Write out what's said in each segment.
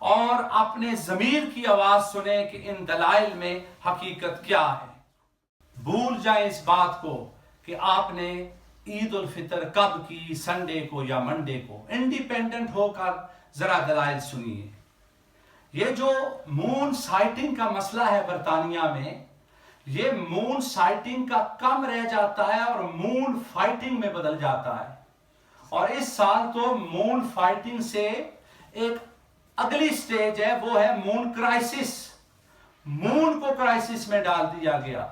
اور اپنے ضمیر کی آواز سنیں کہ ان دلائل میں حقیقت کیا ہے۔ بھول جائیں اس بات کو کہ آپ نے عید الفطر کب کی، سنڈے کو یا منڈے کو۔ انڈیپینڈنٹ ہو کر ذرا دلائل سنیے۔ یہ جو مون سائٹنگ کا مسئلہ ہے برطانیہ میں، یہ مون سائٹنگ کا کم رہ جاتا ہے اور مون فائٹنگ میں بدل جاتا ہے، اور اس سال تو مون فائٹنگ سے ایک اگلی سٹیج ہے، وہ ہے مون کرائسس۔ مون کو کرائسس میں ڈال دیا گیا،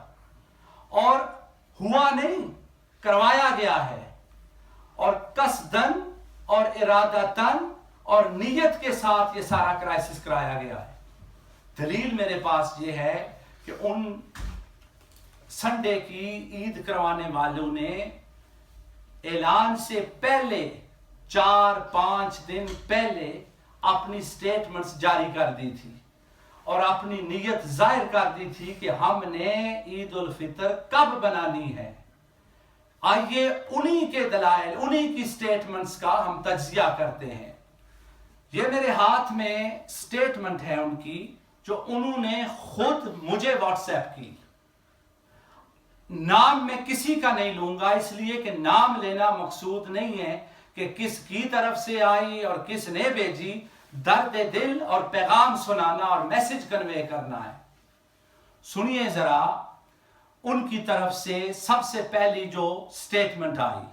اور ہوا نہیں، کروایا گیا ہے، اور قصدن اور ارادتن اور نیت کے ساتھ یہ سارا کرائسس کرایا گیا ہے۔ دلیل میرے پاس یہ ہے کہ ان سنڈے کی عید کروانے والوں نے اعلان سے پہلے 4-5 دن پہلے اپنی سٹیٹمنٹس جاری کر دی تھی اور اپنی نیت ظاہر کر دی تھی کہ ہم نے عید الفطر کب بنانی ہے۔ آئیے انہی کے دلائل، انہی کی سٹیٹمنٹس کا ہم تجزیہ کرتے ہیں۔ یہ میرے ہاتھ میں سٹیٹمنٹ ہے ان کی، جو انہوں نے خود مجھے واٹس ایپ کی۔ نام میں کسی کا نہیں لوں گا، اس لیے کہ نام لینا مقصود نہیں ہے کہ کس کی طرف سے آئی اور کس نے بھیجی۔ درد دل اور پیغام سنانا اور میسج کنوے کرنا ہے۔ سنیے ذرا ان کی طرف سے سب سے پہلی جو سٹیٹمنٹ آئی۔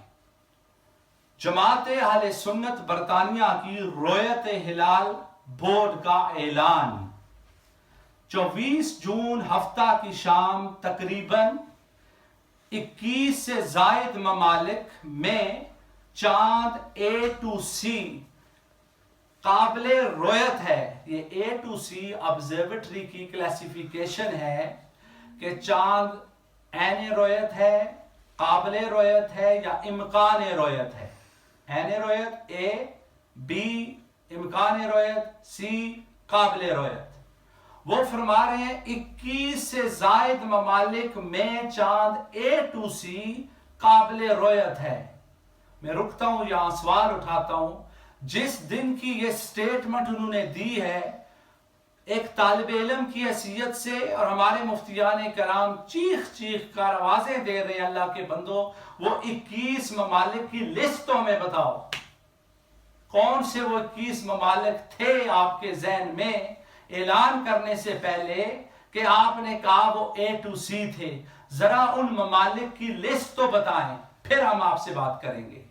جماعت اہل سنت برطانیہ کی رویت ہلال بورڈ کا اعلان۔ 24 جون ہفتہ کی شام تقریباً 21 سے زائد ممالک میں چاند اے ٹو سی قابل رویت ہے۔ یہ اے ٹو سی آبزرویٹری کی کلاسیفیکیشن ہے کہ چاند عین رویت ہے، قابل رویت ہے یا امکان رویت ہے۔ عین رویت اے، بی امکان رویت، سی قابل رویت۔ وہ فرما رہے ہیں 21 سے زائد ممالک میں چاند اے ٹو سی قابل رویت ہے۔ میں رکتا ہوں یہاں، سوال اٹھاتا ہوں۔ جس دن کی یہ سٹیٹمنٹ انہوں نے دی ہے، ایک طالب علم کی حیثیت سے، اور ہمارے مفتیان کرام چیخ چیخ کر آوازیں دے رہے ہیں، اللہ کے بندو وہ 21 ممالک کی لسٹ تو ہمیں بتاؤ۔ کون سے وہ 21 ممالک تھے آپ کے ذہن میں اعلان کرنے سے پہلے کہ آپ نے کہا وہ اے ٹو سی تھے؟ ذرا ان ممالک کی لسٹ تو بتائیں، پھر ہم آپ سے بات کریں گے۔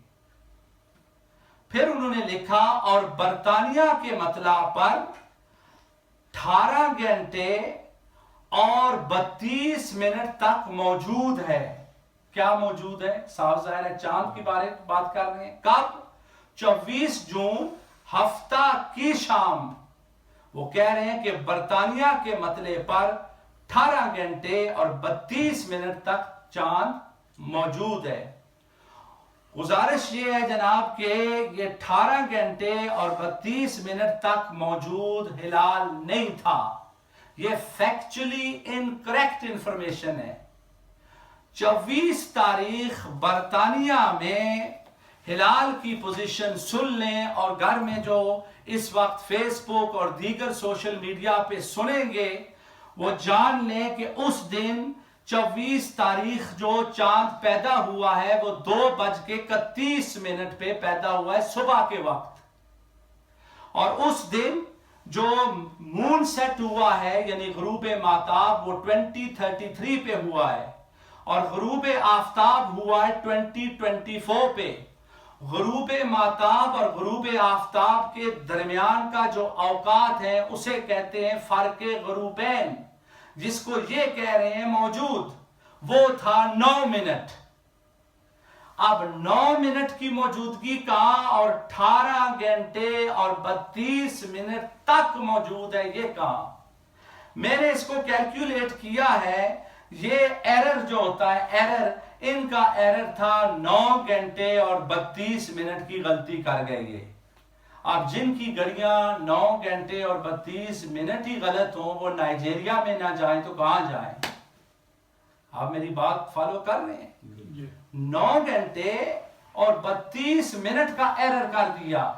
پھر انہوں نے لکھا، اور برطانیہ کے مطلع پر 18 گھنٹے اور 32 منٹ تک موجود ہے۔ کیا موجود ہے؟ صاف ظاہر ہے چاند کی بات کر رہے ہیں۔ کب؟ 24 جون ہفتہ کی شام۔ وہ کہہ رہے ہیں کہ برطانیہ کے مطلع پر 18 گھنٹے اور 32 منٹ تک چاند موجود ہے۔ گزارش یہ ہے جناب کہ یہ 18 گھنٹے اور 32 منٹ تک موجود ہلال نہیں تھا۔ یہ فیکچولی انکریکٹ انفارمیشن ہے۔ 24 تاریخ برطانیہ میں ہلال کی پوزیشن سن لیں، اور گھر میں جو اس وقت فیس بک اور دیگر سوشل میڈیا پہ سنیں گے وہ جان لیں کہ اس دن 24 تاریخ جو چاند پیدا ہوا ہے وہ 2:31 پہ پیدا ہوا ہے صبح کے وقت، اور اس دن جو مون سیٹ ہوا ہے یعنی غروب ماہتاب وہ 2033 پہ ہوا ہے، اور غروب آفتاب ہوا ہے 2024 پہ۔ غروب ماہتاب اور غروب آفتاب کے درمیان کا جو اوقات ہے اسے کہتے ہیں فرق غروبین، جس کو یہ کہہ رہے ہیں موجود، وہ تھا 9 منٹ۔ اب 9 منٹ کی موجودگی کہاں اور 18 گھنٹے اور 32 منٹ تک موجود ہے، یہ کہاں؟ میں نے اس کو کیلکولیٹ کیا ہے۔ یہ ایرر جو ہوتا ہے، ایرر، ان کا ایرر تھا 9 گھنٹے اور 32 منٹ کی غلطی کر گئے یہ۔ اب جن کی گھڑیاں 9 گھنٹے اور 32 منٹ ہی غلط ہوں وہ نائجیریا میں نہ جائیں تو کہاں جائیں؟ آپ میری بات فالو کر رہے ہیں؟ 9 گھنٹے اور 32 منٹ کا ایرر کر دیا۔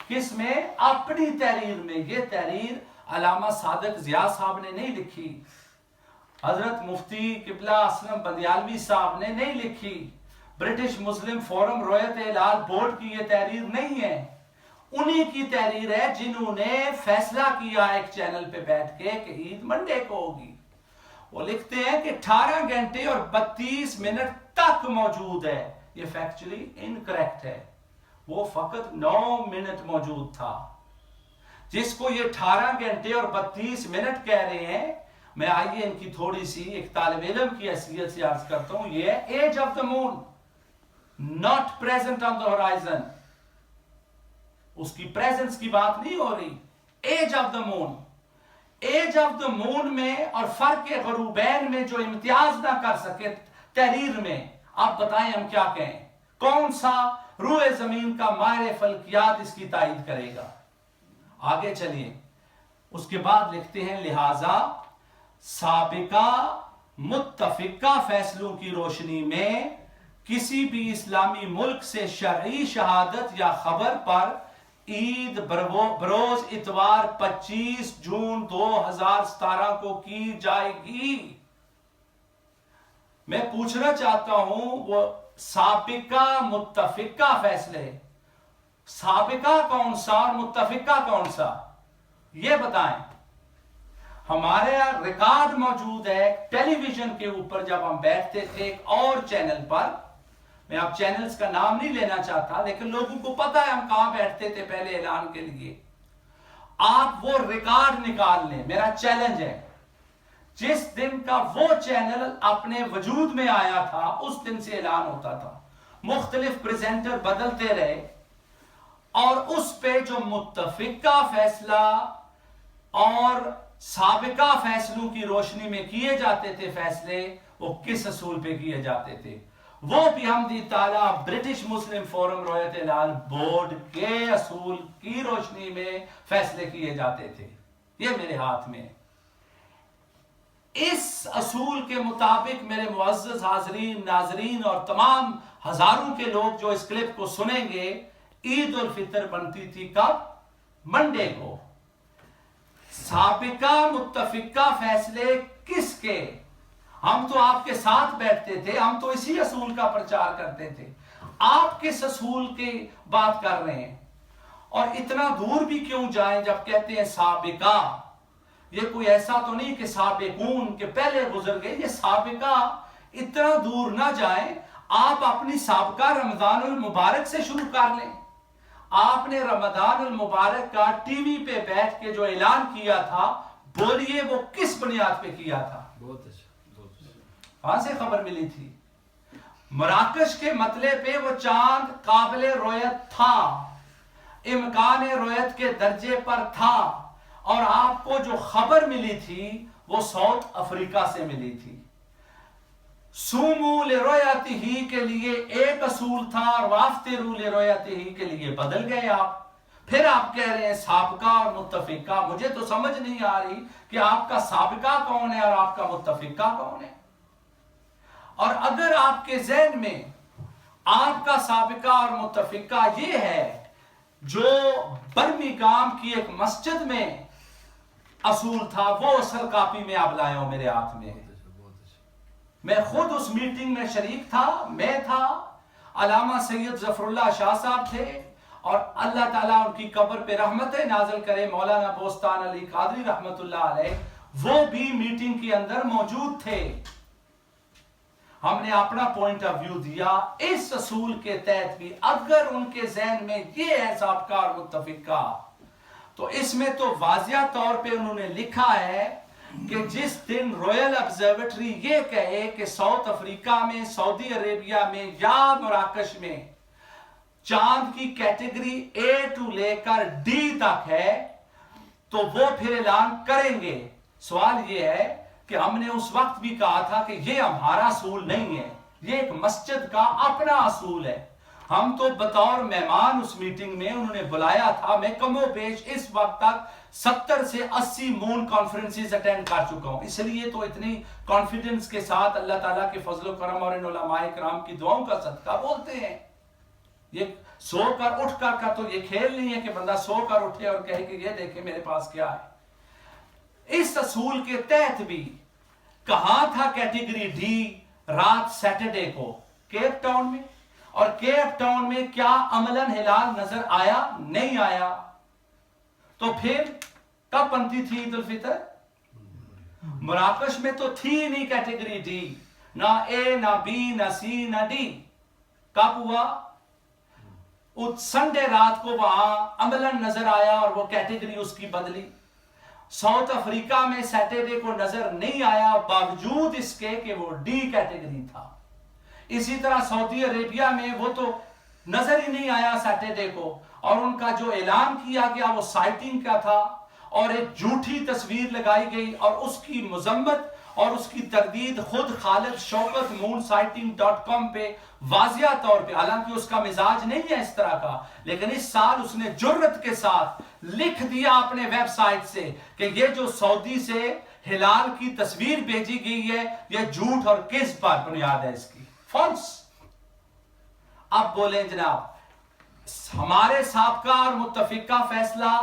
کس میں؟ اپنی تحریر میں. یہ تحریر علامہ صادق ضیاء صاحب نے نہیں لکھی، حضرت مفتی قبلہ اسلم بندیالوی صاحب نے نہیں لکھی، برٹش مسلم فورم رویت ہلال بورڈ کی یہ تحریر نہیں ہے. انہی کی تحریر ہے جنہوں نے فیصلہ کیا ایک چینل پہ بیٹھ کے کہ عید منڈے کو ہوگی. وہ لکھتے ہیں کہ 18 گھنٹے اور 32 منٹ تک موجود ہے. یہ فیکچولی انکریکٹ ہے، وہ فقط 9 منٹ موجود تھا. جس کو یہ 18 گھنٹے اور 32 منٹ کہہ رہے ہیں، میں آئیے ان کی تھوڑی سی ایک طالب علم کی حیثیت سے عرض کرتا ہوں. یہ ہے age of the moon, not present on the horizon. اس کی پریزنس کی بات نہیں ہو رہی. Age of the moon, age of the moon میں اور فرق غروبین میں جو امتیاز نہ کر سکے تحریر میں، آپ بتائیں ہم کیا کہیں؟ کون سا روح زمین کا ماہر فلکیات اس کی تائید کرے گا؟ آگے چلیے. اس کے بعد لکھتے ہیں لہذا سابقہ متفقہ فیصلوں کی روشنی میں کسی بھی اسلامی ملک سے شرعی شہادت یا خبر پر عید بروز اتوار 25 جون 2017 کو کی جائے گی. میں پوچھنا چاہتا ہوں وہ سابقہ متفقہ فیصلے، سابقہ کون سا اور متفقہ کون سا، یہ بتائیں. ہمارے یہاں ریکارڈ موجود ہے ٹیلی ویژن کے اوپر، جب ہم بیٹھتے تھے ایک اور چینل پر. میں اب چینلز کا نام نہیں لینا چاہتا، لیکن لوگوں کو پتا ہے ہم کہاں بیٹھتے تھے پہلے اعلان کے لیے. آپ وہ ریکارڈ نکال لیں. میرا چیلنج ہے، جس دن کا وہ چینل اپنے وجود میں آیا تھا اس دن سے اعلان ہوتا تھا. مختلف پریزنٹر بدلتے رہے، اور اس پہ جو متفقہ فیصلہ اور سابقہ فیصلوں کی روشنی میں کیے جاتے تھے فیصلے، وہ کس اصول پہ کیے جاتے تھے؟ وہ بھی حمدی تعالیٰ برٹش مسلم فورم رویت ہلال بورڈ کے اصول کی روشنی میں فیصلے کیے جاتے تھے. یہ میرے ہاتھ میں. اس اصول کے مطابق میرے معزز حاضرین، ناظرین اور تمام ہزاروں کے لوگ جو اس کلپ کو سنیں گے، عید الفطر بنتی تھی کب؟ منڈے کو. سابقہ متفقہ فیصلے کس کے؟ ہم تو آپ کے ساتھ بیٹھتے تھے، ہم تو اسی اصول کا پرچار کرتے تھے. آپ کس اصول کی بات کر رہے ہیں؟ اور اتنا دور بھی کیوں جائیں جب کہتے ہیں سابقہ؟ یہ کوئی ایسا تو نہیں کہ سابقون کے پہلے گزر گئے. یہ سابقہ اتنا دور نہ جائیں. آپ اپنی سابقہ رمضان المبارک سے شروع کر لیں. آپ نے رمضان المبارک کا ٹی وی پہ بیٹھ کے جو اعلان کیا تھا، بولیے وہ کس بنیاد پہ کیا تھا؟ بہت اچھا. وہاں سے خبر ملی تھی. مراکش کے مطلع پہ وہ چاند قابل رویت تھا، امکان رویت کے درجے پر تھا، اور آپ کو جو خبر ملی تھی وہ ساؤتھ افریقہ سے ملی تھی. سومو لرؤیتہ کے لیے ایک اصول تھا اور وافطروا لرؤیتہ کے لیے بدل گئے آپ. پھر آپ کہہ رہے ہیں سابقہ اور متفقہ. مجھے تو سمجھ نہیں آ رہی کہ آپ کا سابقہ کون ہے اور آپ کا متفقہ کون ہے. اور اگر آپ کے ذہن میں آپ کا سابقہ اور متفقہ یہ ہے جو برمنگھم کی ایک مسجد میں اصول تھا، وہ اصل کاپی میں آپ لائے ہو میرے ہاتھ میں. میں خود اس میٹنگ میں شریک تھا. میں تھا، علامہ سید ظفر اللہ شاہ صاحب تھے، اور اللہ تعالیٰ ان کی قبر پہ رحمت نازل کرے، مولانا بوستان علی قادری رحمت اللہ علیہ، وہ بھی میٹنگ کے اندر موجود تھے. ہم نے اپنا پوائنٹ آف ویو دیا اس اصول کے تحت بھی. اگر ان کے ذہن میں یہ ہے سابقہ اور متفقہ، تو اس میں تو واضح طور پہ انہوں نے لکھا ہے کہ جس دن رویل آبزرویٹری یہ کہے کہ ساؤتھ افریقہ میں، سعودی عربیہ میں یا مراکش میں چاند کی کیٹیگری اے ٹو لے کر ڈی تک ہے، تو وہ پھر اعلان کریں گے. سوال یہ ہے کہ ہم نے اس وقت بھی کہا تھا کہ یہ ہمارا اصول نہیں ہے، یہ ایک مسجد کا اپنا اصول ہے. ہم تو بطور مہمان اس میٹنگ میں انہوں نے بلایا تھا. میں کم و بیش اس وقت تک 70 سے 80 مون کانفرنسز اٹینڈ کر چکا ہوں. اس لیے تو اتنی کانفیڈنس کے ساتھ اللہ تعالیٰ کے فضل و کرم اور ان علماء کرام کی دعاؤں کا صدقہ بولتے ہیں. یہ سو کر اٹھ کر کا تو یہ کھیل نہیں ہے کہ بندہ سو کر اٹھے اور کہے کہ یہ دیکھیں میرے پاس کیا ہے۔ اس اصول کے تحت بھی کہاں تھا کیٹیگری ڈی رات سیٹرڈے کو؟ کیپ ٹاؤن میں۔ اور کیپ ٹاؤن میں کیا عملاً ہلال نظر آیا؟ نہیں آیا۔ تو پھر کب بنتی تھی عید الفطر؟ مراکش میں تو تھی نہیں کیٹیگری ڈی، نہ اے نہ بی نہ سی نہ ڈی۔ کب ہوا؟ سنڈے رات کو وہاں عملاً نظر آیا اور وہ کیٹیگری اس کی بدلی۔ ساؤتھ افریقہ میں سیٹرڈے کو نظر نہیں آیا باوجود اس کے کہ وہ ڈی کیٹیگری تھا۔ اسی طرح سعودی عربیہ میں وہ تو نظر ہی نہیں آیا سیٹرڈے کو، اور ان کا جو اعلان کیا گیا وہ سائٹنگ کا تھا، اور ایک جھوٹی تصویر لگائی گئی اور اس کی مذمت اور اس کی تردید خود خالد شوکت moonsaiting.com پہ واضح طور پہ، حالانکہ اس کا مزاج نہیں ہے اس طرح کا، لیکن اس سال اس نے جرت کے ساتھ لکھ دیا اپنے ویب سائٹ سے کہ یہ جو سعودی سے ہلال کی تصویر بھیجی گئی ہے یہ جھوٹ اور کذب پر بنیاد ہے اس کی، فالس۔ اب بولیں جناب، ہمارے سابقہ اور متفقہ فیصلہ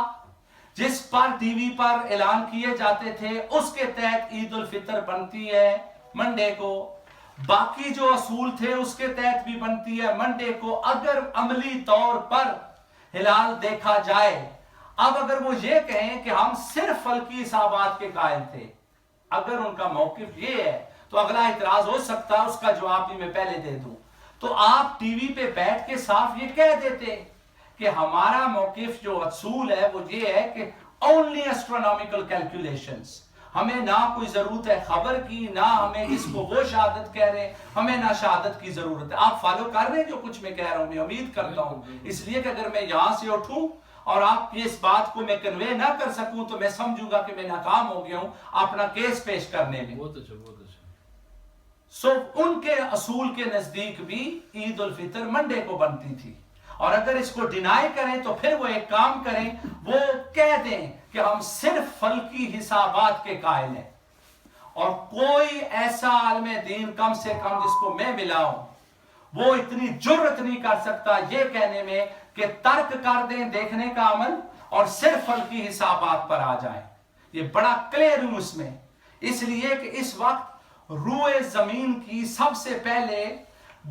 جس پر ٹی وی پر اعلان کیے جاتے تھے اس کے تحت عید الفطر بنتی ہے منڈے کو، باقی جو اصول تھے اس کے تحت بھی بنتی ہے منڈے کو اگر عملی طور پر ہلال دیکھا جائے۔ اب اگر وہ یہ کہیں کہ ہم صرف فلکی حسابات کے قائل تھے، اگر ان کا موقف یہ ہے تو اگلا اعتراض ہو سکتا ہے، اس کا جواب بھی میں پہلے دے دوں۔ تو آپ ٹی وی پہ بیٹھ کے صاف یہ کہہ دیتے کہ ہمارا موقف جو اصول ہے وہ یہ ہے کہ only astronomical calculations، ہمیں نہ کوئی ضرورت ہے خبر کی، نہ ہمیں جس کو وہ شہادت کہہ رہے ہیں ہمیں نہ شہادت کی ضرورت ہے۔ آپ فالو کر رہے ہیں جو کچھ میں کہہ رہا ہوں؟ میں امید کرتا ہوں، اس لیے کہ اگر میں یہاں سے اٹھوں اور آپ کی اس بات کو میں کنوے نہ کر سکوں تو میں سمجھوں گا کہ میں ناکام ہو گیا ہوں اپنا کیس پیش کرنے میں۔ سو ان کے اصول کے نزدیک بھی عید الفطر منڈے کو بنتی تھی، اور اگر اس کو ڈینائی کریں تو پھر وہ ایک کام کریں، وہ کہہ دیں کہ ہم صرف فلکی حسابات کے قائل ہیں، اور کوئی ایسا عالم دین کم سے کم جس کو میں ملا ہوں وہ اتنی جرت نہیں کر سکتا یہ کہنے میں کہ ترک کر دیں دیکھنے کا عمل اور صرف فلکی حسابات پر آ جائیں۔ یہ بڑا کلیئر ہوں اس میں، اس لیے کہ اس وقت روئے زمین کی سب سے پہلے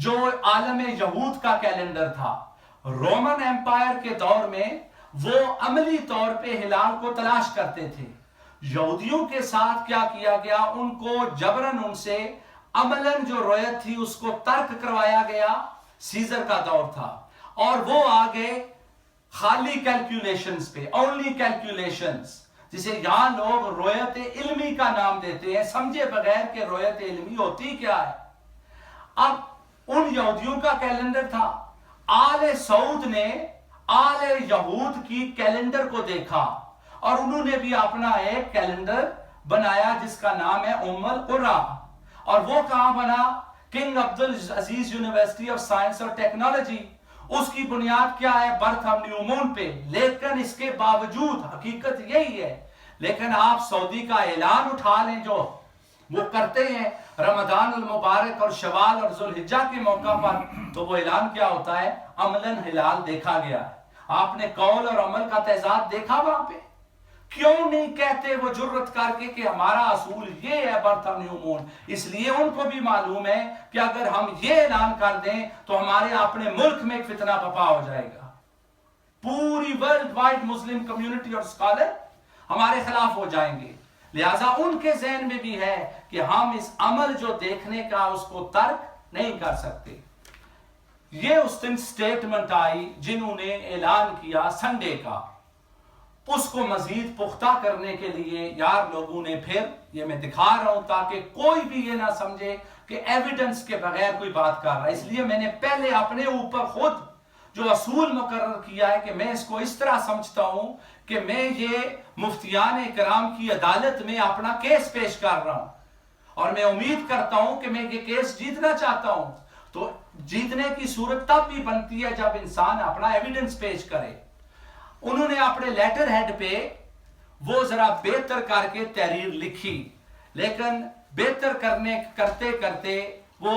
جو عالم یہود کا کیلنڈر تھا رومن ایمپائر کے دور میں، وہ عملی طور پہ ہلال کو تلاش کرتے تھے۔ یہودیوں کے ساتھ کیا کیا گیا؟ ان کو جبراً ان سے عملاً جو رویت تھی اس کو ترک کروایا گیا، سیزر کا دور تھا، اور وہ آگے خالی کیلکولیشنز پہ، اونلی کیلکولیشنز، جسے یہاں لوگ رویت علمی کا نام دیتے ہیں، سمجھے بغیر کہ رویت علمی ہوتی کیا ہے۔ اب ان یہودیوں کا کیلنڈر تھا، آل سعود نے آل یہود کی کیلنڈر کو دیکھا اور انہوں نے بھی اپنا ایک کیلنڈر بنایا جس کا نام ہے القرآن، اور وہ کہاں بنا؟ King Abdulaziz university of science اور ٹیکنالوجی۔ اس کی بنیاد کیا ہے؟ برتھ آف نیو مون پہ۔ لیکن اس کے باوجود حقیقت یہی ہے، لیکن آپ سعودی کا اعلان اٹھا لیں جو وہ کرتے ہیں رمضان المبارک اور شوال اور ذوالحجہ کے موقع پر، تو وہ اعلان کیا ہوتا ہے؟ عملاً ہلال دیکھا گیا ہے۔ آپ نے قول اور عمل کا تضاد دیکھا وہاں پہ؟ کیوں نہیں کہتے وہ جرت کر کے کہ ہمارا اصول یہ ہے برتھ آف نیو مون؟ اس لیے ان کو بھی معلوم ہے کہ اگر ہم یہ اعلان کر دیں تو ہمارے اپنے ملک میں ایک فتنہ بپا ہو جائے گا، پوری ورلڈ وائڈ مسلم کمیونٹی اور اسکالر ہمارے خلاف ہو جائیں گے۔ لہٰذا ان کے ذہن میں بھی ہے کہ ہم اس عمل جو دیکھنے کا اس کو ترک نہیں کر سکتے۔ یہ اس دن سٹیٹمنٹ آئی جنہوں نے اعلان کیا سنڈے کا، اس کو مزید پختہ کرنے کے لیے یار لوگوں نے پھر، یہ میں دکھا رہا ہوں تاکہ کوئی بھی یہ نہ سمجھے کہ ایویڈنس کے بغیر کوئی بات کر رہا ہے، اس لیے میں نے پہلے اپنے اوپر خود جو اصول مقرر کیا ہے کہ میں اس کو اس طرح سمجھتا ہوں کہ میں یہ مفتیان کرام کی عدالت میں اپنا کیس پیش کر رہا ہوں، اور میں امید کرتا ہوں کہ میں یہ کیس جیتنا چاہتا ہوں۔ تو جیتنے کی صورت تب بھی بنتی ہے جب انسان اپنا ایویڈنس پیش کرے۔ انہوں نے اپنے لیٹر ہیڈ پہ وہ ذرا بہتر کر کے تحریر لکھی، لیکن بہتر کرتے کرتے وہ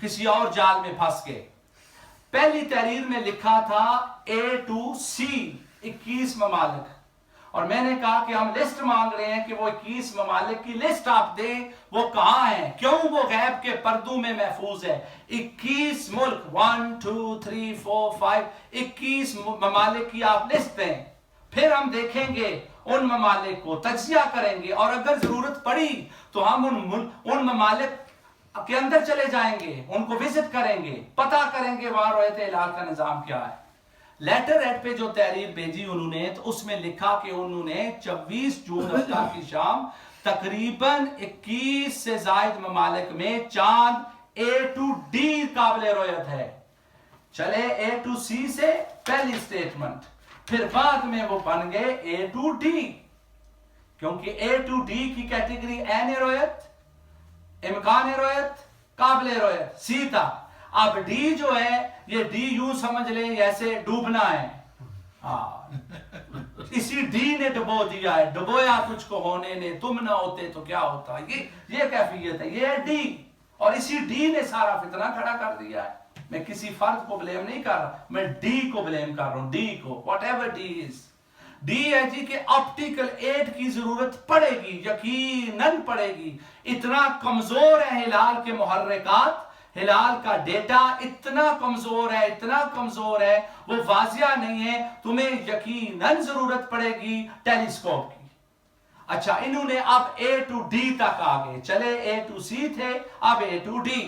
کسی اور جال میں پھنس گئے۔ پہلی تحریر میں لکھا تھا A to C 21 ممالک، اور میں نے کہا کہ ہم لسٹ مانگ رہے ہیں کہ وہ 21 ممالک کی لسٹ آپ دیں، وہ کہاں ہیں، کیوں وہ غیب کے پردوں میں محفوظ ہے۔ 21 ملک 1 2 3 4 5 21 ممالک کی آپ لسٹ دیں، پھر ہم دیکھیں گے ان ممالک کو، تجزیہ کریں گے، اور اگر ضرورت پڑی تو ہم ان ممالک کے اندر چلے جائیں گے، ان کو وزٹ کریں گے، پتہ کریں گے وہاں رؤیت ہلال کا نظام کیا ہے۔ لیٹر ایڈ پہ جو تحریر بھیجی انہوں نے، تو اس میں لکھا کہ انہوں نے 24 جون ہفتہ کی شام تقریباً 21 سے زائد ممالک میں چاند A to D قابل رؤیت ہے۔ چلے A to C سے پہلی سٹیٹمنٹ، پھر بعد میں وہ بن گئے A to D، کیونکہ A to D کی کیٹیگری عین رؤیت، امکان رؤیت، قابل رؤیت، سی تھا۔ اب ڈی جو ہے، یہ ڈی یوں سمجھ لیں جیسے ڈوبنا ہے، اسی ڈی نے ڈبو دیا ہے، ڈبویا تجھ کو ہونے نے، تم نہ ہوتے تو کیا ہوتا، یہ کیفیت ہے، یہ ہے ڈی، اور اسی ڈی نے سارا فتنہ کھڑا کر دیا ہے۔ میں کسی فرد کو بلیم نہیں کر رہا، میں ڈی کو بلیم کر رہا ہوں، ڈی کو، what ever D is. D ہے جی کہ آپٹیکل ایڈ کی ضرورت پڑے گی، یقیناً پڑے گی، اتنا کمزور ہے ہلال کے محرکات، ہلال کا ڈیٹا اتنا کمزور ہے، اتنا کمزور ہے، وہ واضح نہیں ہے، تمہیں یقیناً ضرورت پڑے گی ٹیلیسکوپ کی۔ اچھا، انہوں نے اب A to D تک آگے چلے، A to C تھے، اب A to D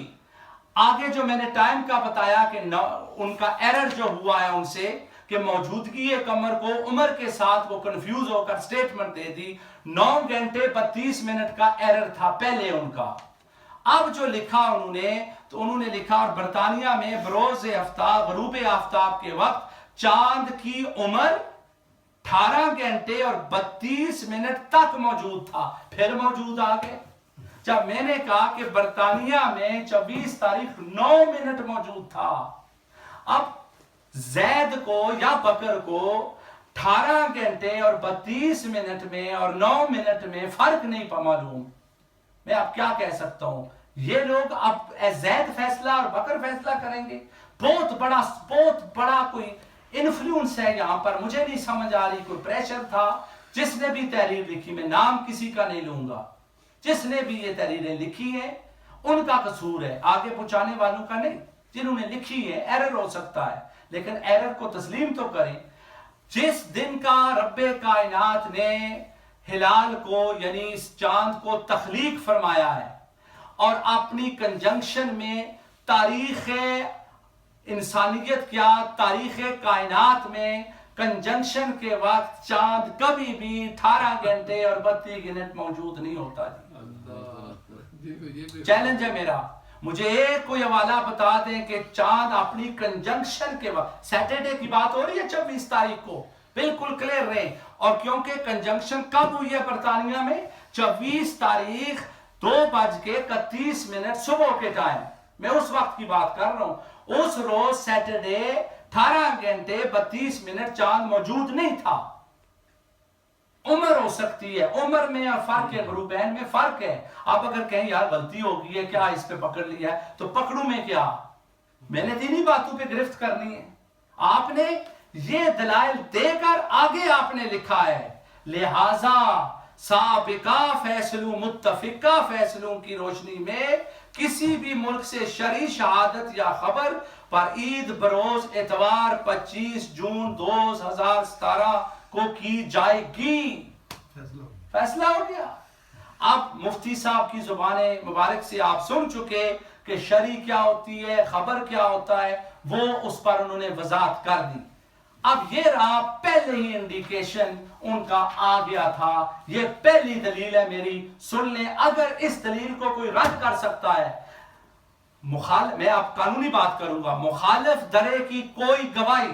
آگے۔ جو میں نے ٹائم کا بتایا کہ ان کا ایرر جو ہوا ہے ان سے، کہ موجودگی قمر کو عمر کے ساتھ وہ کنفیوز ہو کر سٹیٹمنٹ دے دی، 9 گھنٹے 32 منٹ کا ایرر تھا پہلے ان کا۔ اب جو لکھا انہوں نے، تو انہوں نے لکھا، اور برطانیہ میں بروز آفتاب، غروب آفتاب کے وقت چاند کی عمر 18 گھنٹے اور 32 منٹ تک موجود تھا، پھر موجود آگے۔ جب میں نے کہا کہ برطانیہ میں 24 تاریخ 9 منٹ موجود تھا، اب زید کو یا بکر کو 18 گھنٹے اور 32 منٹ میں اور 9 منٹ میں فرق نہیں معلوم، میں اب کیا کہہ سکتا ہوں؟ یہ لوگ اب زید فیصلہ اور بکر فیصلہ کریں گے؟ بہت بڑا کوئی انفلوئنس ہے یہاں پر، مجھے نہیں سمجھ آ رہی، کوئی پریشر تھا۔ جس نے بھی تحریر لکھی، میں نام کسی کا نہیں لوں گا، جس نے بھی یہ تحریریں لکھی ہیں ان کا قصور ہے، آگے پہنچانے والوں کا نہیں۔ جنہوں نے لکھی ہے، ایرر ہو سکتا ہے، لیکن ایرر کو تسلیم تو کریں۔ جس دن کا رب کائنات نے ہلال کو یعنی اس چاند کو تخلیق فرمایا ہے، اور اپنی کنجنکشن میں تاریخ انسانیت کیا، تاریخ کائنات میں کنجنکشن کے وقت چاند کبھی بھی 18 گھنٹے اور 32 منٹ موجود نہیں ہوتا جی۔ چیلنج ہے میرا، مجھے ایک کوئی حوالہ بتا دیں کہ چاند اپنی کنجنکشن کے وقت، سیٹرڈے کی بات ہو رہی ہے 24 تاریخ کو، بالکل کلیئر رہیں، اور کیونکہ کنجنکشن کب ہوئی ہے برطانیہ میں؟ 24 تاریخ 2:31 صبح کے ٹائم، میں اس وقت کی بات کر رہا ہوں۔ اس روز سیٹرڈے 18 گھنٹے 32 منٹ چاند موجود نہیں تھا۔ عمر ہو سکتی ہے، عمر میں اور فرق ہے، غروبین میں فرق ہے۔ آپ اگر کہیں یار غلطی ہو گئی ہے، کیا اس پہ پکڑ لیا ہے، تو پکڑوں میں کیا؟ میں نے دینی باتوں پہ گرفت کرنی ہے۔ آپ نے یہ دلائل دے کر آگے آپ نے لکھا ہے، لہٰذا سابقہ فیصلوں، متفقہ فیصلوں کی روشنی میں کسی بھی ملک سے شرعی شہادت یا خبر پر عید بروز اتوار 25 جون 2017 کو کی جائے گی۔ فیصلہ ہو گیا۔ اب مفتی صاحب کی زبان مبارک سے آپ سن چکے کہ شرعی کیا ہوتی ہے، خبر کیا ہوتا ہے، وہ اس پر انہوں نے وضاحت کر دی۔ اب یہ رہا پہلے ہی انڈیکیشن ان کا آ گیا تھا، یہ پہلی دلیل ہے میری، سن لیں۔ اگر اس دلیل کو کوئی رد کر سکتا ہے، میں اب قانونی بات کروں گا، مخالف درے کی کوئی گواہی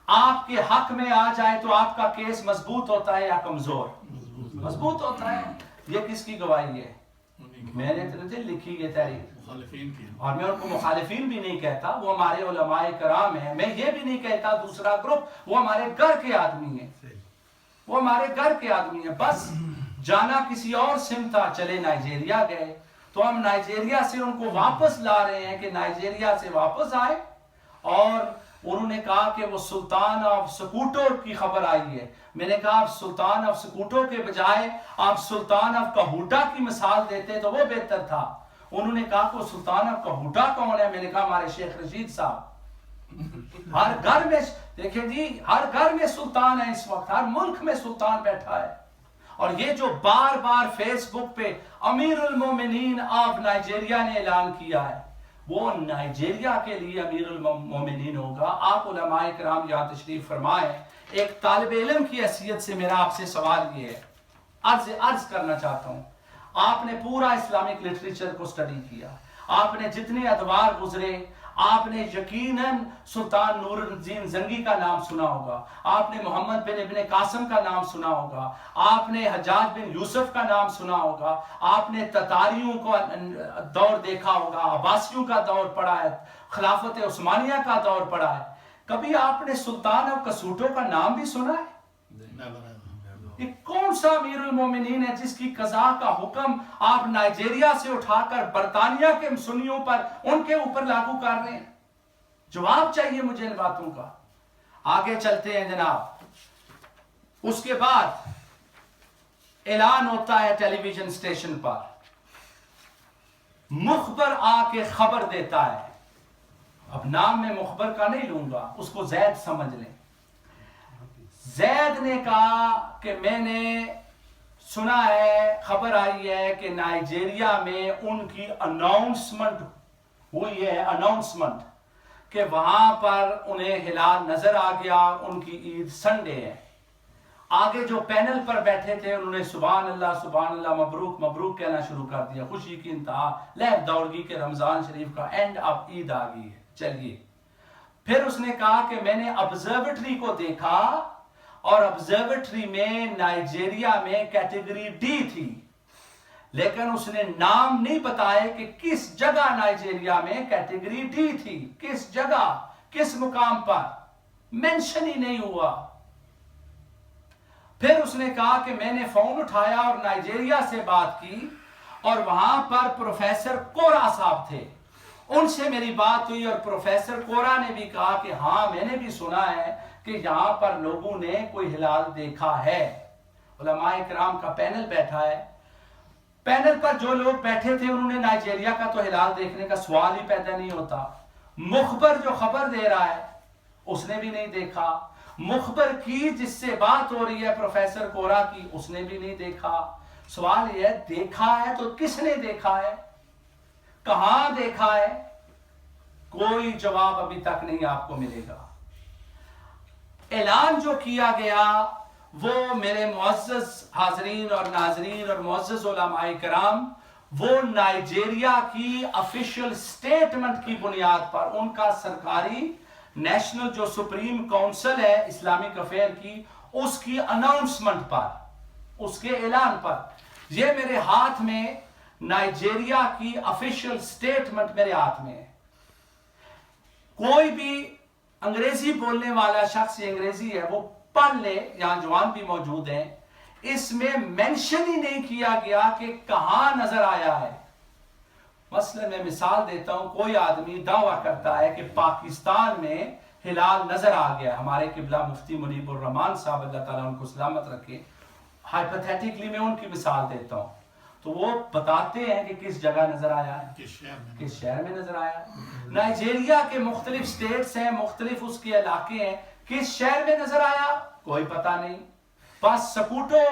آپ کے حق میں آ جائے تو آپ کا کیس مضبوط ہوتا ہے یا کمزور؟ مضبوط ہوتا ہے۔ یہ کس کی گواہی ہے؟ میں نے لکھی یہ تحریر، اور میں ان کو مخالفین بھی نہیں کہتا، وہ ہمارے علماء کرام ہیں۔ میں یہ بھی نہیں کہتا دوسرا گروپ، وہ ہمارے گھر کے آدمی ہیں، وہ ہمارے گھر کے آدمی ہیں۔ بس جانا کسی اور سمت تھا، چلے نائجیریا گئے، تو ہم نائجیریا سے ان کو واپس لا رہے ہیں کہ نائجیریا سے واپس آئے اور انہوں نے کہا کہ وہ سلطان آف سکوٹو کی خبر آئی ہے. میں نے کہا آپ سلطان آف سکوٹو کے بجائے آپ سلطان آف کہوٹا کی مثال دیتے تو وہ بہتر تھا. انہوں نے کہا کہ سلطان آف کہوٹا کون ہے؟ میں نے کہا ہمارے شیخ رشید صاحب. ہر گھر میں دیکھیں جی، ہر گھر میں سلطان ہے اس وقت، ہر ملک میں سلطان بیٹھا ہے. اور یہ جو بار بار فیس بک پہ امیر المومنین آف نائجیریا نے اعلان کیا ہے، وہ نائجیریا کے لیے امیر المومنین ہوگا. آپ علماء کرام یہاں تشریف فرمائیں. ایک طالب علم کی حیثیت سے میرا آپ سے سوال یہ ہے، عرض کرنا چاہتا ہوں. آپ نے پورا اسلامک لٹریچر کو سٹڈی کیا، آپ نے جتنے ادوار گزرے، آپ نے یقیناً سلطان نور الدین زنگی کا نام سنا ہوگا، آپ نے محمد بن ابن قاسم کا نام سنا ہوگا، آپ نے حجاج بن یوسف کا نام سنا ہوگا، آپ نے تتاریوں کا دور دیکھا ہوگا، عباسیوں کا دور پڑھا ہے، خلافت عثمانیہ کا دور پڑھا ہے. کبھی آپ نے سلطان آف کسوٹو کا نام بھی سنا ہے؟ یہ کون سا امیر المومنین ہے جس کی قضا کا حکم آپ نائجیریا سے اٹھا کر برطانیہ کے سنیوں پر ان کے اوپر لاگو کر رہے ہیں؟ جواب چاہیے مجھے ان باتوں کا. آگے چلتے ہیں جناب. اس کے بعد اعلان ہوتا ہے ٹیلی ویژن اسٹیشن پر، مخبر آ کے خبر دیتا ہے. اب نام میں مخبر کا نہیں لوں گا، اس کو زید سمجھ لیں. زید نے کہا کہ میں نے سنا ہے، خبر آئی ہے کہ نائجیریا میں ان کی اناؤنسمنٹ ہوئی ہے، اناؤنسمنٹ کہ وہاں پر انہیں ہلال نظر آ گیا، ان کی عید سنڈے ہے. آگے جو پینل پر بیٹھے تھے انہوں نے سبحان اللہ مبروک مبروک کہنا شروع کر دیا. خوشی کی انتہا، لہر دوڑ گئی کہ رمضان شریف کا اینڈ، اب عید آ گئی ہے. چلیے پھر اس نے کہا کہ میں نے آبزرویٹری کو دیکھا اور آبزرویٹری میں نائجیریا میں کیٹیگری ڈی تھی، لیکن اس نے نام نہیں بتایا کہ کس جگہ نائجیریا میں کیٹیگری ڈی تھی، کس جگہ، کس مقام پر، مینشن ہی نہیں ہوا. پھر اس نے کہا کہ میں نے فون اٹھایا اور نائجیریا سے بات کی اور وہاں پر پروفیسر کورا صاحب تھے، ان سے میری بات ہوئی اور پروفیسر کورا نے بھی کہا کہ ہاں میں نے بھی سنا ہے کہ یہاں پر لوگوں نے کوئی ہلال دیکھا ہے. علماء کرام کا پینل بیٹھا ہے. پینل پر جو لوگ بیٹھے تھے انہوں نے نائجیریا کا تو ہلال دیکھنے کا سوال ہی پیدا نہیں ہوتا. مخبر جو خبر دے رہا ہے اس نے بھی نہیں دیکھا. مخبر کی جس سے بات ہو رہی ہے پروفیسر کورا کی، اس نے بھی نہیں دیکھا. سوال یہ ہے دیکھا ہے تو کس نے دیکھا ہے، کہاں دیکھا ہے؟ کوئی جواب ابھی تک نہیں آپ کو ملے گا. اعلان جو کیا گیا وہ میرے معزز حاضرین اور ناظرین اور معزز علماء کرام، وہ نائجیریا کی آفیشیل سٹیٹمنٹ کی بنیاد پر، ان کا سرکاری نیشنل جو سپریم کونسل ہے اسلامک افیئر کی، اس کی اناؤنسمنٹ پر، اس کے اعلان پر. یہ میرے ہاتھ میں نائجیریا کی آفیشیل سٹیٹمنٹ میرے ہاتھ میں ہے. کوئی بھی انگریزی بولنے والا شخص، یہ انگریزی ہے، وہ پڑھ لے، یہاں جوان بھی موجود ہیں. اس میں مینشن ہی نہیں کیا گیا کہ کہاں نظر آیا ہے. مثلا میں مثال دیتا ہوں، کوئی آدمی دعویٰ کرتا ہے کہ پاکستان میں ہلال نظر آ گیا. ہمارے قبلہ مفتی منیب الرحمان صاحب اللہ تعالیٰ ان کو سلامت رکھے، ہائپوتھیٹیکلی میں ان کی مثال دیتا ہوں، تو وہ بتاتے ہیں کہ کس جگہ نظر آیا ہے، کس شہر میں نظر آیا ہے. نائجیریا کے مختلف سٹیٹس ہیں، مختلف اس کے علاقے ہیں، کس شہر میں نظر آیا کوئی پتہ نہیں. بس سکوٹو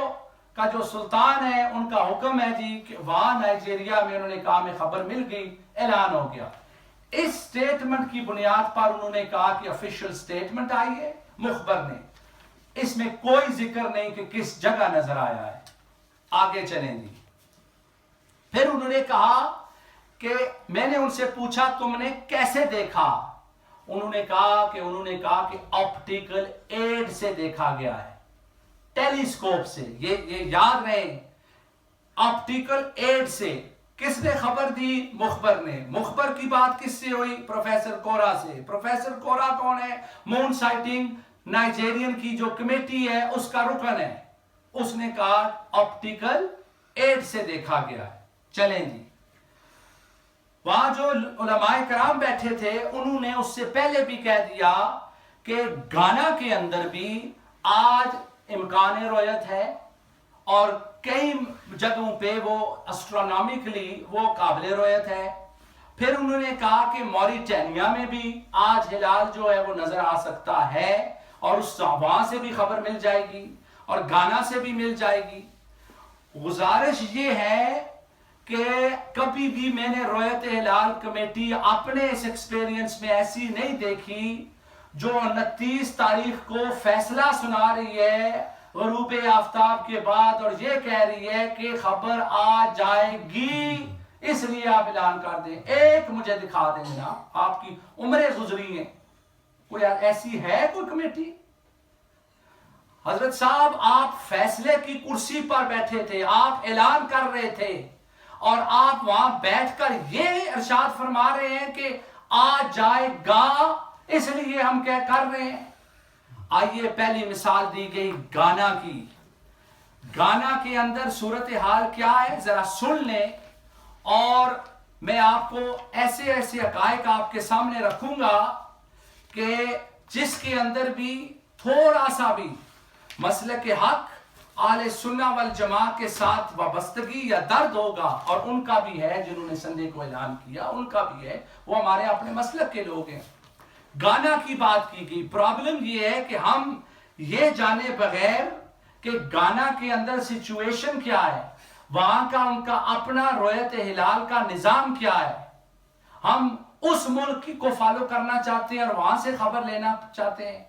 کا جو سلطان ہے ان کا حکم ہے جی کہ وہاں نائجیریا میں انہوں نے کہا میں خبر مل گئی، اعلان ہو گیا. اس سٹیٹمنٹ کی بنیاد پر انہوں نے کہا کہ آفیشیل سٹیٹمنٹ آئی ہے مخبر نے، اس میں کوئی ذکر نہیں کہ کس جگہ نظر آیا ہے. آگے چلیں جی. پھر انہوں نے کہا کہ میں نے ان سے پوچھا تم نے کیسے دیکھا؟ انہوں نے کہا کہ آپٹیکل ایڈ سے دیکھا گیا ہے، ٹیلیسکوپ سے. یہ یاد رہے، آپٹیکل ایڈ سے. کس نے خبر دی؟ مخبر نے. مخبر کی بات کس سے ہوئی؟ پروفیسر کورا سے. پروفیسر کورا کون ہے؟ مون سائٹنگ نائجیرین کی جو کمیٹی ہے اس کا رکن ہے. اس نے کہا آپٹیکل ایڈ سے دیکھا گیا ہے. چلیں جی. وہاں جو علماء کرام بیٹھے تھے انہوں نے اس سے پہلے بھی کہہ دیا کہ گانا کے اندر بھی آج امکان رؤیت ہے اور کئی جگہوں پہ وہ اسٹرونومیکلی وہ قابل رؤیت ہے. پھر انہوں نے کہا کہ موریٹینیا میں بھی آج ہلال جو ہے وہ نظر آ سکتا ہے اور اس وہاں سے بھی خبر مل جائے گی اور گانا سے بھی مل جائے گی. گزارش یہ ہے کہ کبھی بھی میں نے رؤیت ہلال کمیٹی اپنے اس ایکسپیرینس میں ایسی نہیں دیکھی جو 29 تاریخ کو فیصلہ سنا رہی ہے غروب آفتاب کے بعد اور یہ کہہ رہی ہے کہ خبر آ جائے گی اس لیے آپ اعلان کر دیں. ایک مجھے دکھا دیں جناب, آپ کی عمریں گزری ہیں, کوئی ایسی ہے کوئی کمیٹی؟ حضرت صاحب آپ فیصلے کی کرسی پر بیٹھے تھے, آپ اعلان کر رہے تھے اور آپ وہاں بیٹھ کر یہ ارشاد فرما رہے ہیں کہ آ جائے گا اس لیے ہم کیا کر رہے ہیں. آئیے پہلی مثال دی گئی گانا کی. گانا کے اندر صورتحال کیا ہے ذرا سن لیں اور میں آپ کو ایسے ایسے حقائق آپ کے سامنے رکھوں گا کہ جس کے اندر بھی تھوڑا سا بھی مسلک حق اہل سنہ والجماعت کے ساتھ وابستگی یا درد ہوگا, اور ان کا بھی ہے جنہوں نے سنڈے کو اعلان کیا, ان کا بھی ہے, وہ ہمارے اپنے مسلک کے لوگ ہیں. گانا کی بات کی گئی. پرابلم یہ ہے کہ ہم یہ جانے بغیر کہ گانا کے اندر سچویشن کیا ہے, وہاں کا ان کا اپنا رؤیت ہلال کا نظام کیا ہے, ہم اس ملک کو فالو کرنا چاہتے ہیں اور وہاں سے خبر لینا چاہتے ہیں.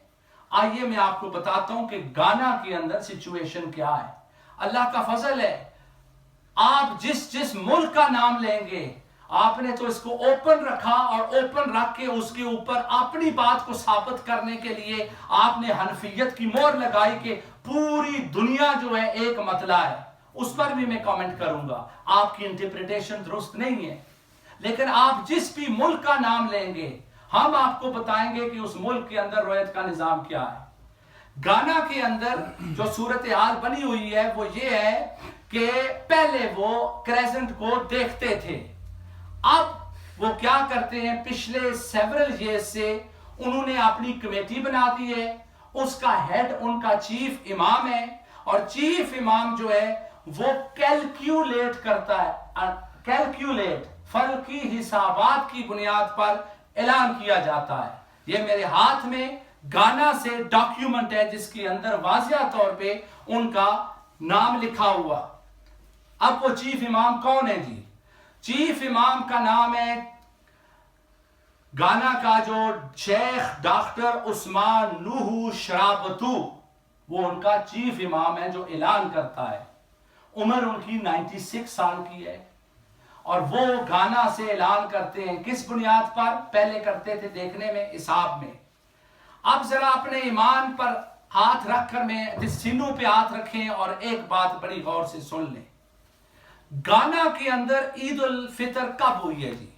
آئیے میں آپ کو بتاتا ہوں کہ گانا کے اندر سچویشن کیا ہے. اللہ کا فضل ہے, آپ جس ملک کا نام لیں گے آپ نے تو اس کو اوپن رکھا اور اوپن رکھ کے اس کے اوپر اپنی بات کو ثابت کرنے کے لیے آپ نے حنفیت کی مہر لگائی کہ پوری دنیا جو ہے ایک مطلع ہے. اس پر بھی میں کامنٹ کروں گا, آپ کی انٹرپریٹیشن درست نہیں ہے, لیکن آپ جس بھی ملک کا نام لیں گے ہم آپ کو بتائیں گے کہ اس ملک کے اندر رؤیت کا نظام کیا ہے. گانا کے اندر جو صورتحال بنی ہوئی ہے وہ یہ ہے کہ پہلے وہ کریسنٹ کو دیکھتے تھے, اب وہ کیا کرتے ہیں, پچھلے سیورل ایئرز سے انہوں نے اپنی کمیٹی بنا دی ہے, اس کا ہیڈ ان کا چیف امام ہے, اور چیف امام جو ہے وہ کیلکولیٹ کرتا ہے, کیلکولیٹ فلکی حسابات کی بنیاد پر اعلان کیا جاتا ہے. یہ میرے ہاتھ میں گانا سے ڈاکیومنٹ ہے جس کے اندر واضح طور پہ ان کا نام لکھا ہوا. اب وہ چیف امام کون ہے جی؟ چیف امام کا نام ہے گانا کا جو شیخ ڈاکٹر عثمان نوح شرابتو, وہ ان کا چیف امام ہے جو اعلان کرتا ہے. عمر ان کی 96 سال کی ہے اور وہ گانا سے اعلان کرتے ہیں. کس بنیاد پر؟ پہلے کرتے تھے دیکھنے میں حساب میں. اب ذرا اپنے ایمان پر ہاتھ رکھ کر میں سینوں پہ ہاتھ رکھیں اور ایک بات بڑی غور سے سن لیں. گانا کے اندر عید الفطر کب ہوئی ہے جی؟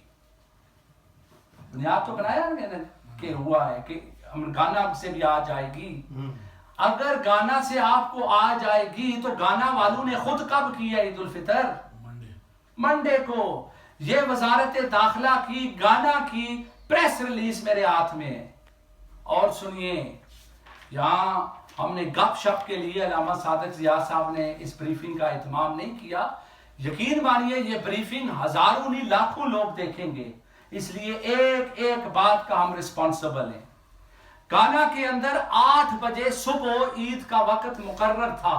بنیاد تو بنایا میں نے کہ ہوا ہے کہ ہم گانا سے بھی آ جائے گی. اگر گانا سے آپ کو آ جائے گی تو گانا والوں نے خود کب کیا عید الفطر؟ منڈے کو. یہ وزارت داخلہ کی گانا کی پریس ریلیز میرے ہاتھ میں ہے. اور سنیے, یہاں ہم نے گپ شپ کے لیے علامہ صادق ضیاء صاحب نے اس بریفنگ کا اہتمام نہیں کیا. یقین مانیے یہ بریفنگ ہزاروں نہیں لاکھوں لوگ دیکھیں گے, اس لیے ایک ایک بات کا ہم ریسپانسبل ہیں. گانا کے اندر 8 بجے صبح عید کا وقت مقرر تھا.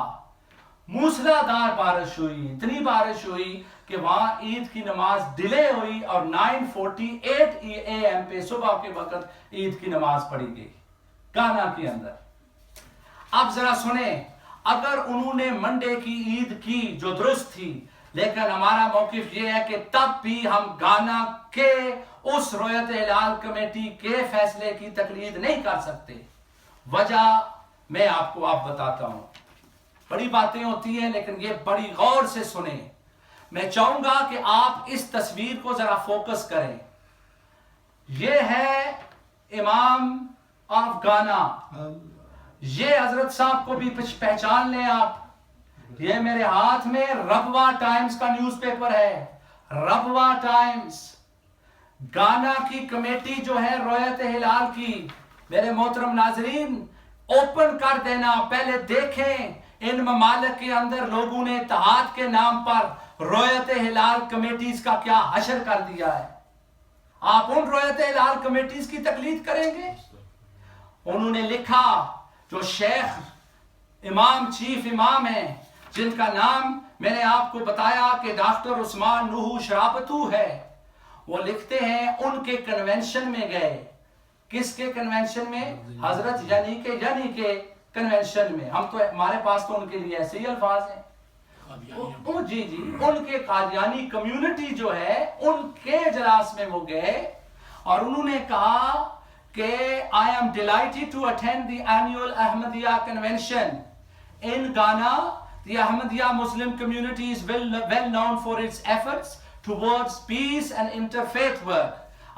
موسلادھار بارش ہوئی, اتنی بارش ہوئی کہ وہاں عید کی نماز ڈیلے ہوئی اور 9:48 AM پہ صبح کے وقت عید کی نماز پڑھی گئی گانا کے اندر. اب ذرا سنیں, اگر انہوں نے منڈے کی عید کی جو درست تھی, لیکن ہمارا موقف یہ ہے کہ تب بھی ہم گانا کے اس رؤیت ہلال کمیٹی کے فیصلے کی تقلید نہیں کر سکتے. وجہ میں آپ کو بتاتا ہوں. بڑی باتیں ہوتی ہیں لیکن یہ بڑی غور سے سنیں. میں چاہوں گا کہ آپ اس تصویر کو ذرا فوکس کریں. یہ ہے امام آف گانا. یہ حضرت صاحب کو بھی پہچان لیں آپ. یہ میرے ہاتھ میں ربوہ ٹائمز کا نیوز پیپر ہے. ربوہ ٹائمز گانا کی کمیٹی جو ہے رویت ہلال کی، میرے محترم ناظرین اوپن کر دینا، پہلے دیکھیں ان ممالک کے اندر لوگوں نے اتحاد کے نام پر رویت ہلال کمیٹیز کا کیا حشر کر دیا ہے۔ آپ ان رویت ہلال کمیٹیز کی تقلید کریں گے؟ انہوں نے لکھا، جو شیخ امام چیف امام ہیں جن کا نام میں نے آپ کو بتایا کہ ڈاکٹر عثمان نوح شرابتو ہے، وہ لکھتے ہیں ان کے کنونشن میں گئے۔ کس کے کنونشن میں؟ حضرت یعنی کہ کنونشن میں۔ ہم تو ہمارے پاس تو ان کے لیے ایسے ہی الفاظ ہیں۔ جی ان کے قادیانی کمیونٹی جو ہے ان کے اجلاس میں وہ گئے اور انہوں نے کہا کہ I am delighted to attend the annual Ahmadiyya convention in Ghana. The Ahmadiyya Muslim community is well known for its efforts towards peace and interfaith work.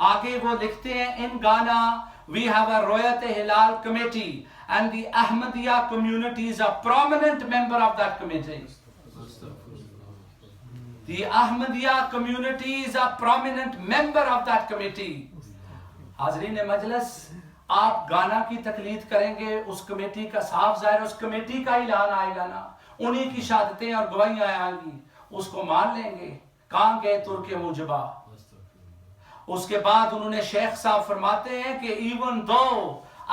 آگے وہ لکھتے ہیں in Ghana we have a Royat Hilal committee and the Ahmadiyya community is a prominent member of that committee. The Ahmadiyya community is a prominent member of that committee. حاضرین مجلس، آپ گانا کی تقلید کریں گے، اس کمیٹی کا صاف ظاہر اس کمیٹی کا اعلان آئے گا نا، انہی کی شہادتیں اور گواہیاں آئیں گی، اس کو مان لیں گے۔ کہاں گئے ترک موجبہ؟ اس کے بعد انہوں نے شیخ صاحب فرماتے ہیں کہ even though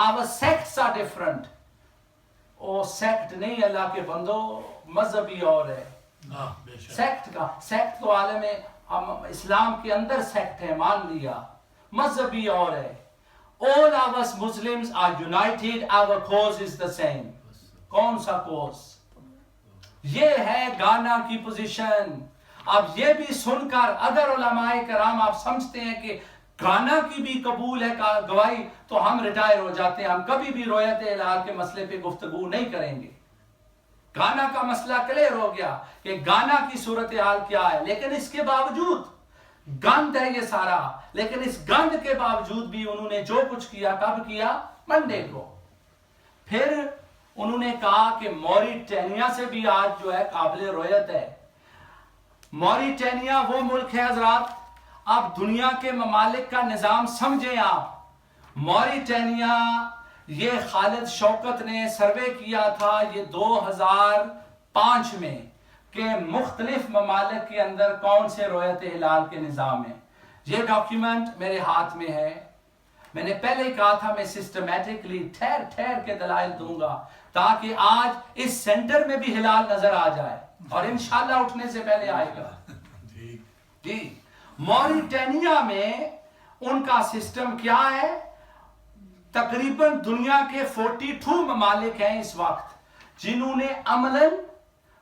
our sects are different، وہ سیکٹ نہیں اللہ کے بندو، مذہبی اور ہے۔ سیکٹ تو عالم اسلام کے اندر سیکٹ ہے، مان لیا، مذہبی اور ہے۔ all of us Muslims are united, our cause is the same۔ کون سا کوز؟ یہ ہے گانا کی پوزیشن۔ اب یہ بھی سن کر اگر علماء کرام آپ سمجھتے ہیں کہ گانا کی بھی قبول ہے گواہی، تو ہم ریٹائر ہو جاتے ہیں، ہم کبھی بھی رویت ہلال کے مسئلے پہ گفتگو نہیں کریں گے۔ گانا کا مسئلہ کلیئر ہو گیا کہ گانا کی صورتحال کیا ہے، لیکن اس کے باوجود گند ہے یہ سارا، لیکن اس گند کے باوجود بھی انہوں نے جو کچھ کیا، کب کیا؟ منڈے کو۔ پھر انہوں نے کہا کہ موریٹینیا سے بھی آج جو ہے قابل رویت ہے۔ موریٹینیا وہ ملک ہے حضرات، اب دنیا کے ممالک کا نظام سمجھیں آپ۔ موریٹینیا یہ خالد شوکت نے سروے کیا تھا یہ 2005 میں کہ مختلف ممالک کے اندر کون سے رویت ہلال کے نظام ہیں۔ یہ ڈاکیومنٹ میرے ہاتھ میں ہے۔ میں نے پہلے ہی کہا تھا میں سسٹمیٹکلی ٹھہر کے دلائل دوں گا تاکہ آج اس سینٹر میں بھی ہلال نظر آ جائے اور انشاءاللہ اٹھنے سے پہلے آئے گا۔ جی موریٹینیا میں ان کا سسٹم کیا ہے؟ تقریباً دنیا کے 42 ممالک ہیں اس وقت جنہوں نے عملاً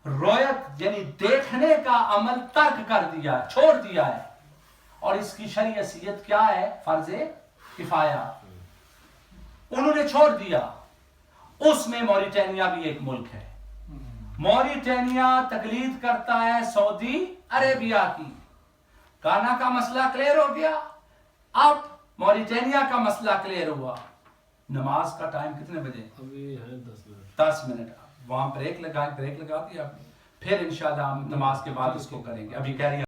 رویت یعنی دیکھنے کا عمل ترک کر دیا، چھوڑ دیا ہے، اور اس کی شرعی حیثیت کیا ہے؟ فرض کفایہ۔ انہوں نے چھوڑ دیا۔ اس میں موریٹینیا بھی ایک ملک ہے۔ موریٹینیا تقلید کرتا ہے سعودی عربیہ کی۔ گانا کا مسئلہ کلیئر ہو گیا، اب موریٹینیا کا مسئلہ کلیئر ہوا۔ نماز کا ٹائم کتنے بجے؟ ابھی ہے 10 منٹ۔ وہاں بریک لگا دیا، پھر انشاءاللہ ہم نماز کے بعد اس کو کریں گے۔ ابھی کہہ رہی